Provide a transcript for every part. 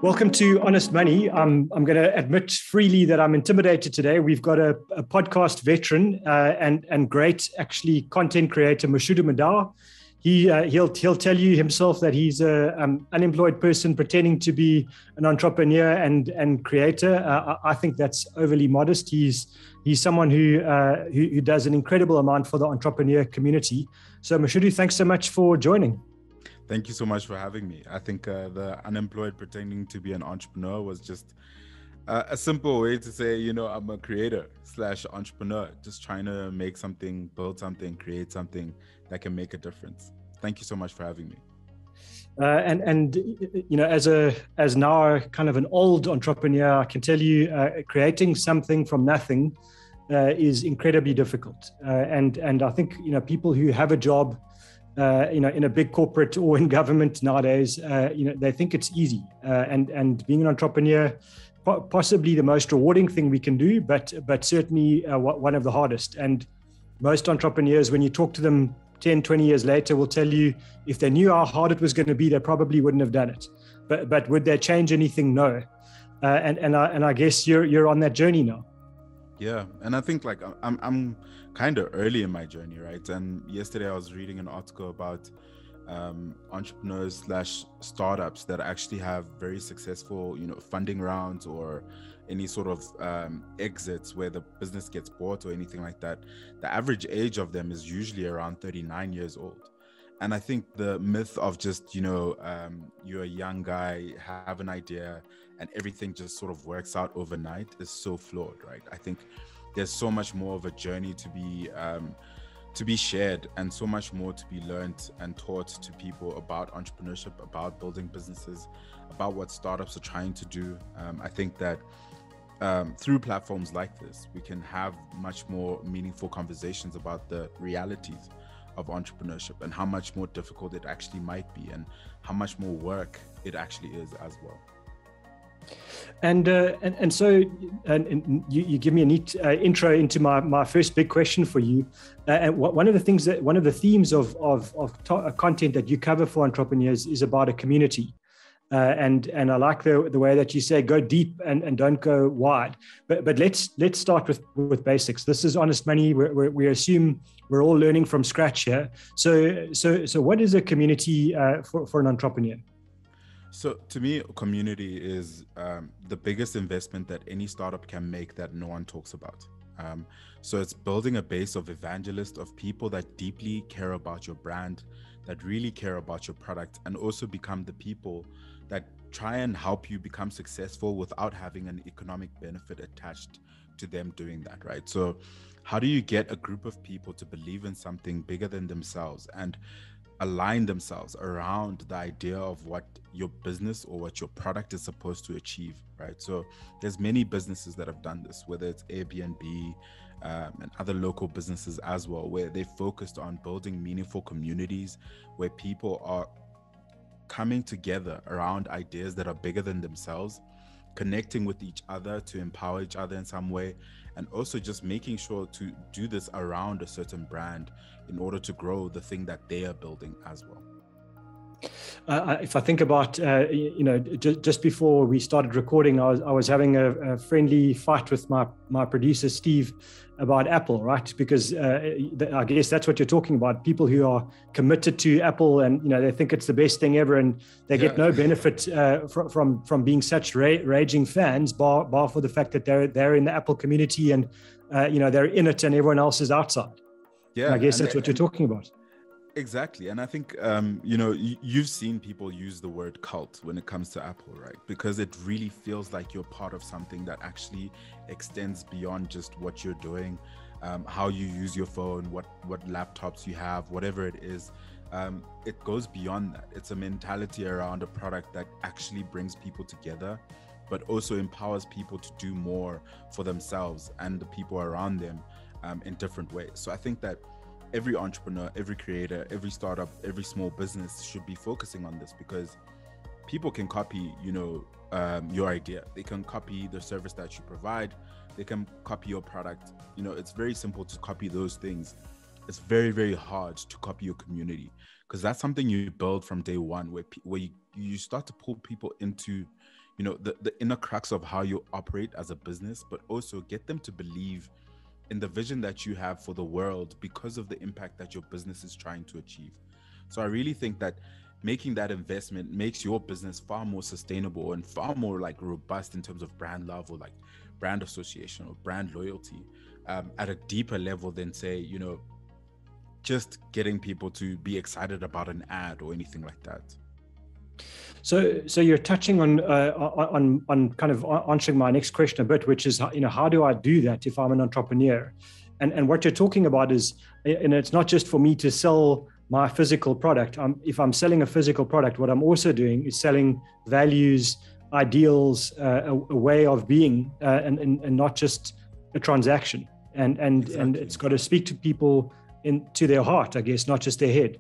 Welcome to Honest Money. I'm going to admit freely that I'm intimidated today. We've got a podcast veteran and great actually content creator, Mashudu Modau. He'll tell you himself that he's an unemployed person pretending to be an entrepreneur and creator. I think that's overly modest. He's someone who does an incredible amount for the entrepreneur community. So Mashudu, thanks so much for joining. Thank you so much for having me. I think the unemployed pretending to be an entrepreneur was just a simple way to say, I'm a creator / entrepreneur, just trying to make something, build something, create something that can make a difference. Thank you so much for having me. As now kind of an old entrepreneur, I can tell you, creating something from nothing is incredibly difficult. And I think people who have a job, in a big corporate or in government nowadays, they think it's easy. And being an entrepreneur, possibly the most rewarding thing we can do, but certainly one of the hardest. And most entrepreneurs, when you talk to them 10, 20 years later, will tell you if they knew how hard it was going to be, they probably wouldn't have done it. But would they change anything? No. And I guess you're on that journey now. Yeah, and I think I'm kind of early in my journey, right? And yesterday I was reading an article about entrepreneurs / startups that actually have very successful, funding rounds or any sort of exits where the business gets bought or anything like that. The average age of them is usually around 39 years old. And I think the myth of just, you're a young guy, have an idea, and everything just sort of works out overnight is so flawed, right? I think there's so much more of a journey to be shared and so much more to be learned and taught to people about entrepreneurship, about building businesses, about what startups are trying to do. I think that through platforms like this, we can have much more meaningful conversations about the realities of entrepreneurship and how much more difficult it actually might be and how much more work it actually is as well. And so you give me a neat intro into my first big question for you. And one of the themes of content that you cover for entrepreneurs is about a community. And I like the way that you say go deep and don't go wide. But let's start with basics. This is Honest Money. We assume we're all learning from scratch here. So what is a community for an entrepreneur? So to me, community is the biggest investment that any startup can make that no one talks about. So it's building a base of evangelists, of people that deeply care about your brand, that really care about your product, and also become the people that try and help you become successful without having an economic benefit attached to them doing that, right? So how do you get a group of people to believe in something bigger than themselves and align themselves around the idea of what your business or what your product is supposed to achieve, right? So there's many businesses that have done this, whether it's Airbnb and other local businesses as well, where they focused on building meaningful communities where people are coming together around ideas that are bigger than themselves, connecting with each other to empower each other in some way, and also just making sure to do this around a certain brand in order to grow the thing that they are building as well. If I think about, just before we started recording, I was having a friendly fight with my producer, Steve, about Apple, right? Because I guess that's what you're talking about. People who are committed to Apple and, they think it's the best thing ever and they get no benefit from being such raging fans, bar for the fact that they're in the Apple community and, they're in it and everyone else is outside. Yeah, and I guess that's what you're talking about. Exactly. And I think, you've seen people use the word cult when it comes to Apple, right? Because it really feels like you're part of something that actually extends beyond just what you're doing, how you use your phone, what laptops you have, whatever it is. It goes beyond that. It's a mentality around a product that actually brings people together, but also empowers people to do more for themselves and the people around them in different ways. So I think that every entrepreneur, every creator, every startup, every small business should be focusing on this, because people can copy, your idea. They can copy the service that you provide. They can copy your product. It's very simple to copy those things. It's very, very hard to copy your community, because that's something you build from day one, where you start to pull people into the inner crux of how you operate as a business, but also get them to believe in the vision that you have for the world because of the impact that your business is trying to achieve. So I really think that making that investment makes your business far more sustainable and far more like robust in terms of brand love or like brand association or brand loyalty at a deeper level than, say, just getting people to be excited about an ad or anything like that. So you're touching on kind of answering my next question a bit, which is, how do I do that if I'm an entrepreneur? And what you're talking about is, and it's not just for me to sell my physical product. If I'm selling a physical product, what I'm also doing is selling values, ideals, a way of being, and not just a transaction. And Exactly. it's got to speak to people to their heart, I guess, not just their head.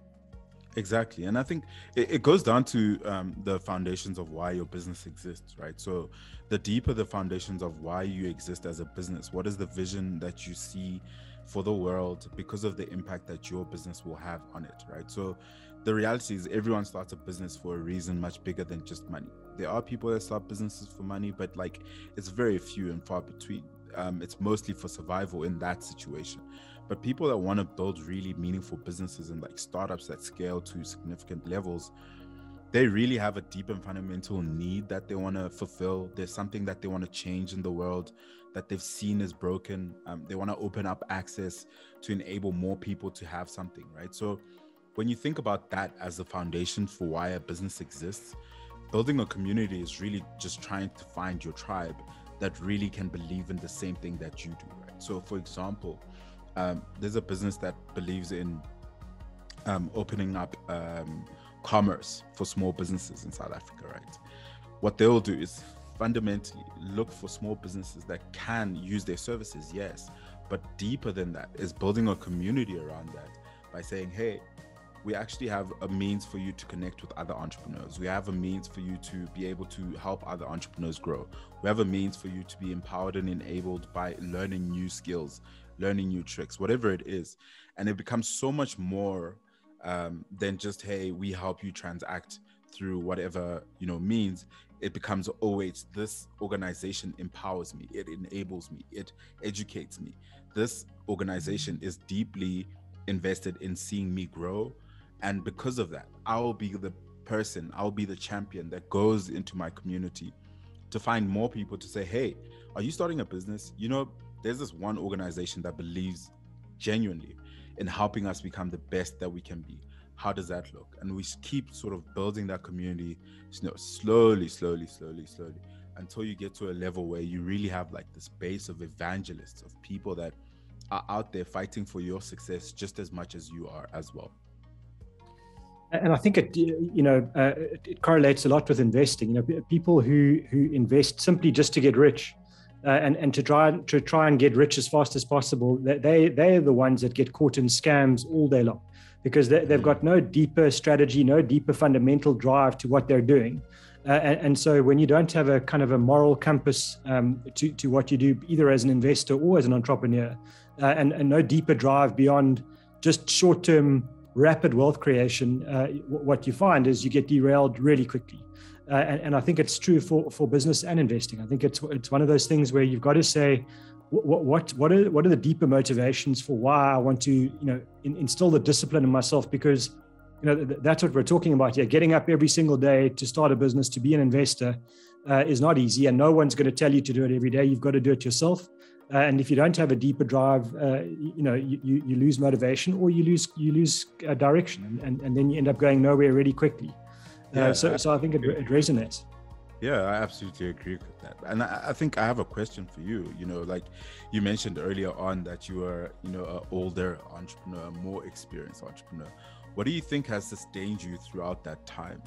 Exactly. And I think it goes down to the foundations of why your business exists, right? So the deeper the foundations of why you exist as a business, what is the vision that you see for the world because of the impact that your business will have on it, right? So the reality is everyone starts a business for a reason much bigger than just money. There are people that start businesses for money, but like it's very few and far between. It's mostly for survival in that situation. But people that want to build really meaningful businesses and like startups that scale to significant levels, they really have a deep and fundamental need that they want to fulfill. There's something that they want to change in the world that they've seen is broken. They want to open up access to enable more people to have something, right? So when you think about that as the foundation for why a business exists, building a community is really just trying to find your tribe that really can believe in the same thing that you do, right? So for example, there's a business that believes in opening up commerce for small businesses in South Africa, right? What they'll do is fundamentally look for small businesses that can use their services, yes, but deeper than that is building a community around that by saying, hey, we actually have a means for you to connect with other entrepreneurs. We have a means for you to be able to help other entrepreneurs grow. We have a means for you to be empowered and enabled by learning new skills, learning new tricks, whatever it is. And it becomes so much more than just, hey, we help you transact through whatever, means. It becomes, oh, wait, this organization empowers me. It enables me. It educates me. This organization is deeply invested in seeing me grow. And because of that, I'll be the champion that goes into my community to find more people to say, hey, are you starting a business? There's this one organization that believes genuinely in helping us become the best that we can be. How does that look? And we keep sort of building that community, slowly, until you get to a level where you really have like this base of evangelists, of people that are out there fighting for your success just as much as you are as well. And I think it correlates a lot with investing. People who invest simply just to get rich, and to try and get rich as fast as possible, they're the ones that get caught in scams all day long, because they've got no deeper strategy, no deeper fundamental drive to what they're doing. And so when you don't have a kind of a moral compass to what you do, either as an investor or as an entrepreneur, and no deeper drive beyond just short-term rapid wealth creation, what you find is you get derailed really quickly. And I think it's true for business and investing. I think it's one of those things where you've got to say, what are the deeper motivations for why I want to instill the discipline in myself, because that's what we're talking about here. Getting up every single day to start a business, to be an investor, is not easy, and no one's going to tell you to do it every day. You've got to do it yourself. And if you don't have a deeper drive, you lose motivation, or you lose direction, and then you end up going nowhere really quickly. So I think it resonates. Yeah, I absolutely agree with that. And I think I have a question for you. Like you mentioned earlier on that you are, an older entrepreneur, more experienced entrepreneur. What do you think has sustained you throughout that time?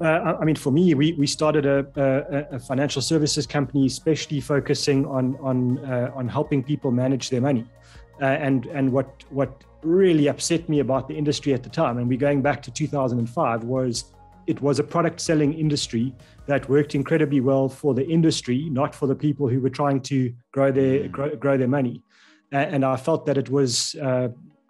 For me, we started a financial services company, especially focusing on helping people manage their money. And what really upset me about the industry at the time, and we're going back to 2005, was it was a product selling industry that worked incredibly well for the industry, not for the people who were trying to grow their money. And I felt that it was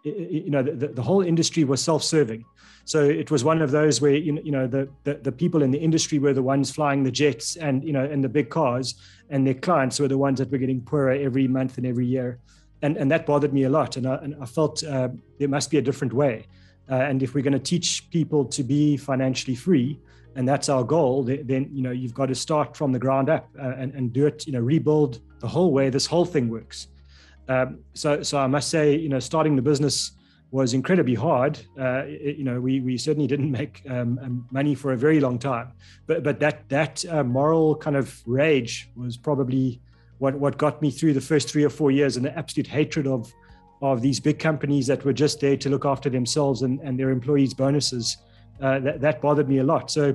the whole industry was self-serving. So it was one of those where, the people in the industry were the ones flying the jets and, and the big cars, and their clients were the ones that were getting poorer every month and every year. And that bothered me a lot. And I felt there must be a different way. And if we're going to teach people to be financially free, and that's our goal, then you've got to start from the ground up and do it, rebuild the whole way this whole thing works. So I must say, starting the business was incredibly hard. We certainly didn't make money for a very long time, but that moral kind of rage was probably what got me through the first 3 or 4 years, and the absolute hatred of these big companies that were just there to look after themselves and their employees' bonuses. That bothered me a lot. So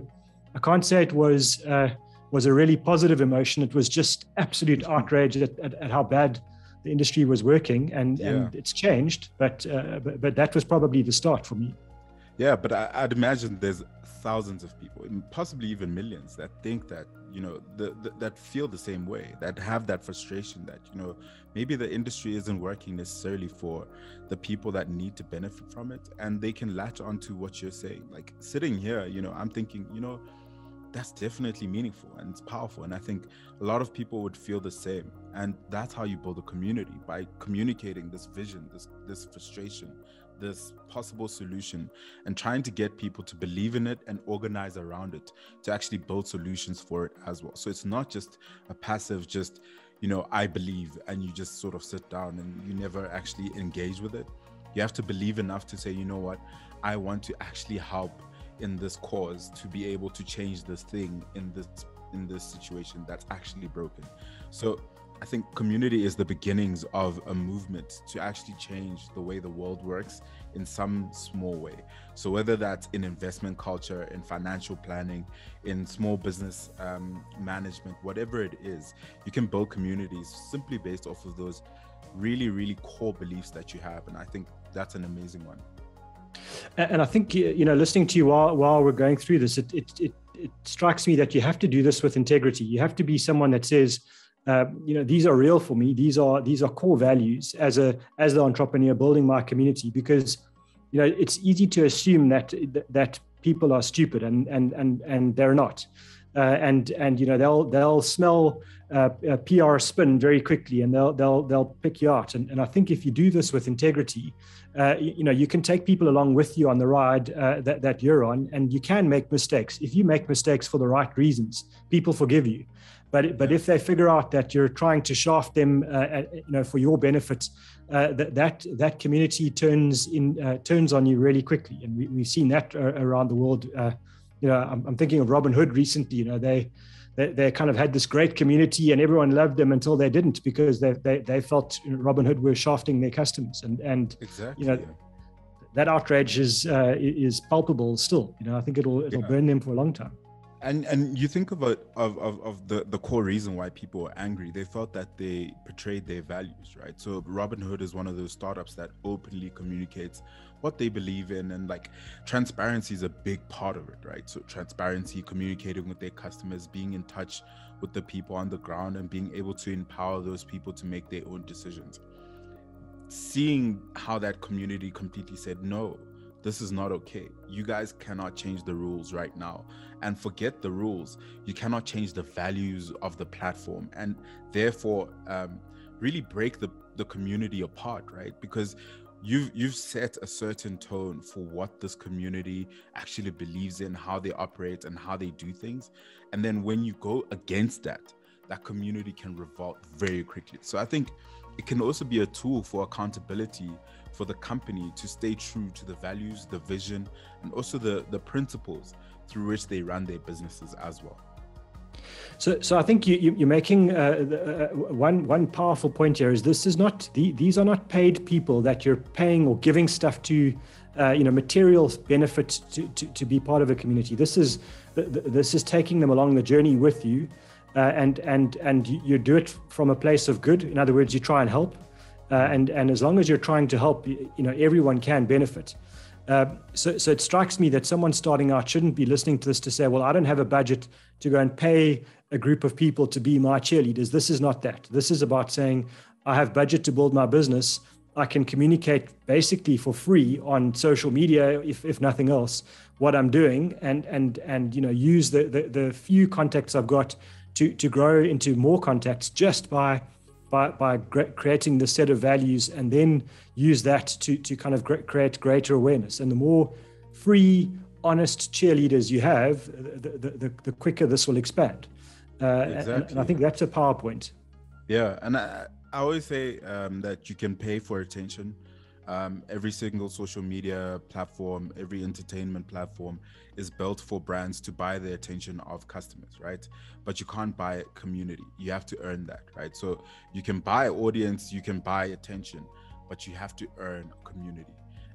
I can't say it was a really positive emotion. It was just absolute outrage at how bad the industry was working, and it's changed. But that was probably the start for me. Yeah, but I'd imagine there's thousands of people, and possibly even millions, that think that, that feel the same way, that have that frustration that, maybe the industry isn't working necessarily for the people that need to benefit from it, and they can latch onto what you're saying. Like sitting here, I'm thinking, that's definitely meaningful and it's powerful. And I think a lot of people would feel the same. And that's how you build a community, by communicating this vision, this frustration, this possible solution, and trying to get people to believe in it and organize around it to actually build solutions for it as well. So it's not just a passive, I believe, and you just sort of sit down and you never actually engage with it. You have to believe enough to say, you know what, I want to actually help in this cause to be able to change this thing in this situation that's actually broken. So I think community is the beginnings of a movement to actually change the way the world works in some small way. So whether that's in investment culture, in financial planning, in small business management, whatever it is, you can build communities simply based off of those really, really core beliefs that you have. And I think that's an amazing one. And I think, listening to you while we're going through this, it strikes me that you have to do this with integrity. You have to be someone that says, these are real for me. These are core values as the entrepreneur building my community, because, it's easy to assume that people are stupid and they're not. They'll smell a PR spin very quickly, and they'll pick you out. And I think if you do this with integrity, you can take people along with you on the ride that you're on, and you can make mistakes. If you make mistakes for the right reasons, people forgive you. But if they figure out that you're trying to shaft them, for your benefit, that community turns on you really quickly, and we've seen that around the world. I'm thinking of Robin Hood recently. They kind of had this great community, and everyone loved them until they didn't, because they felt Robin Hood were shafting their customers, and exactly. That outrage is palpable still. I think it'll burn them for a long time. And you think of the core reason why people were angry. They felt that they betrayed their values, right? So Robinhood is one of those startups that openly communicates what they believe in, and like transparency is a big part of it, right? So transparency, communicating with their customers, being in touch with the people on the ground, and being able to empower those people to make their own decisions. Seeing how that community completely said, no, this is not okay. You guys cannot change the rules right now, and forget the rules. You cannot change the values of the platform, and therefore really break the community apart, right? Because you've set a certain tone for what this community actually believes in, how they operate and how they do things. And then when you go against that community can revolt very quickly. So I think it can also be a tool for accountability for the company to stay true to the values, the vision, and also the principles through which they run their businesses as well. So I think you're making one powerful point here. Is these are not paid people that you're paying or giving stuff to, material benefit to be part of a community. This is taking them along the journey with you, and you do it from a place of good. In other words, you try and help, and as long as you're trying to help, everyone can benefit. So it strikes me that someone starting out shouldn't be listening to this to say, well, I don't have a budget to go and pay a group of people to be my cheerleaders. This is not that. This is about saying, I have budget to build my business. I can communicate basically for free on social media, if nothing else, what I'm doing, and use the few contacts I've got to grow into more contacts just by creating the set of values, and then use that to kind of create greater awareness. And the more free, honest cheerleaders you have, the quicker this will expand. Exactly. And I think that's a PowerPoint. Yeah, and I always say that you can pay for attention. Every single social media platform, every entertainment platform is built for brands to buy the attention of customers, right? But you can't buy community. You have to earn that, right? So you can buy audience, you can buy attention, but you have to earn a community.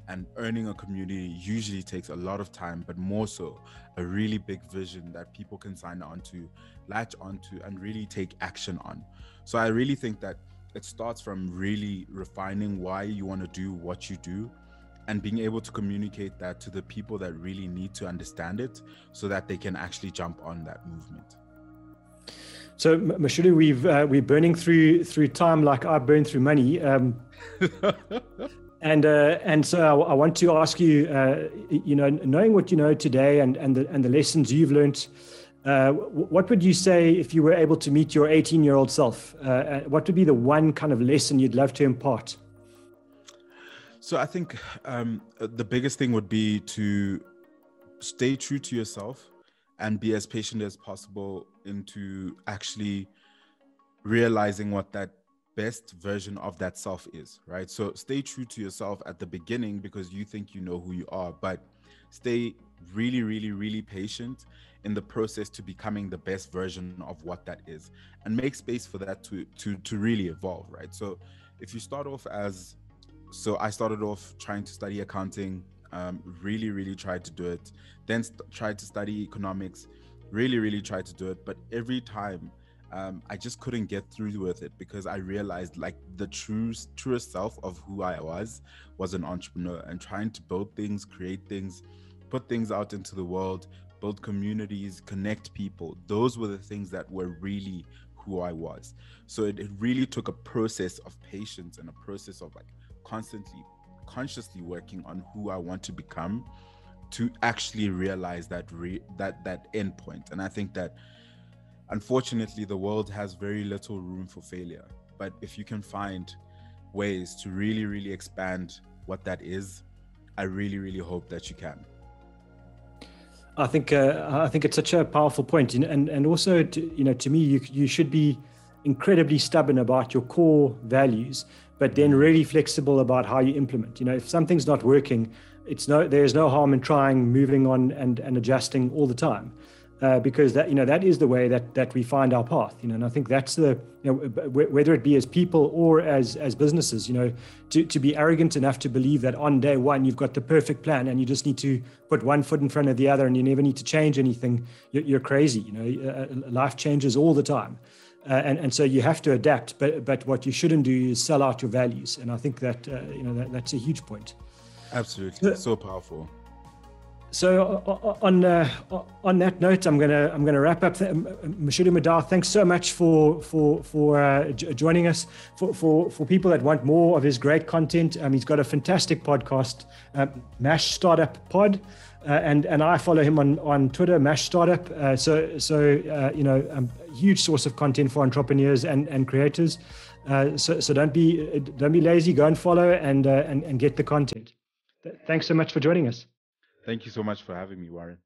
And earning a community usually takes a lot of time, but more so a really big vision that people can sign on to, latch onto, and really take action on. So I really think that it starts from really refining why you want to do what you do, and being able to communicate that to the people that really need to understand it, so that they can actually jump on that movement. So Mashudu, we're burning through time like I burn through money. And so I want to ask you, knowing what you know today and the lessons you've learned, what would you say if you were able to meet your 18-year-old self? What would be the one kind of lesson you'd love to impart? So I think the biggest thing would be to stay true to yourself and be as patient as possible into actually realizing what that best version of that self is, right? So stay true to yourself at the beginning because you think you know who you are, but stay really, really, really patient in the process to becoming the best version of what that is, and make space for that to really evolve, right? So if you start off I started off trying to study accounting, really tried to do it, then tried to study economics, really tried to do it, but every time I just couldn't get through with it because I realized like the truest self of who I was an entrepreneur, and trying to build things, create things, put things out into the world, build communities, connect people. Those were the things that were really who I was. So it really took a process of patience and a process of like constantly, consciously working on who I want to become to actually realize that end point. And I think that unfortunately, the world has very little room for failure. But if you can find ways to really expand what that is, I really hope that you can. I think it's such a powerful point, and also to me, you should be incredibly stubborn about your core values, but then really flexible about how you implement. If something's not working, there's no harm in trying, moving on, and adjusting all the time. Because that is the way that we find our path, and I think that's whether it be as people or as businesses, to be arrogant enough to believe that on day one you've got the perfect plan and you just need to put one foot in front of the other and you never need to change anything. You're crazy. Life changes all the time, and so you have to adapt. But what you shouldn't do is sell out your values, and I think that that's a huge point. Absolutely, so powerful. So on that note, I'm gonna wrap up. Mashudu Modau, thanks so much for joining us. For people that want more of his great content, he's got a fantastic podcast, Mash Startup Pod, and I follow him on Twitter, Mash Startup. So huge source of content for entrepreneurs and creators. So don't be lazy. Go and follow and get the content. Thanks so much for joining us. Thank you so much for having me, Warren.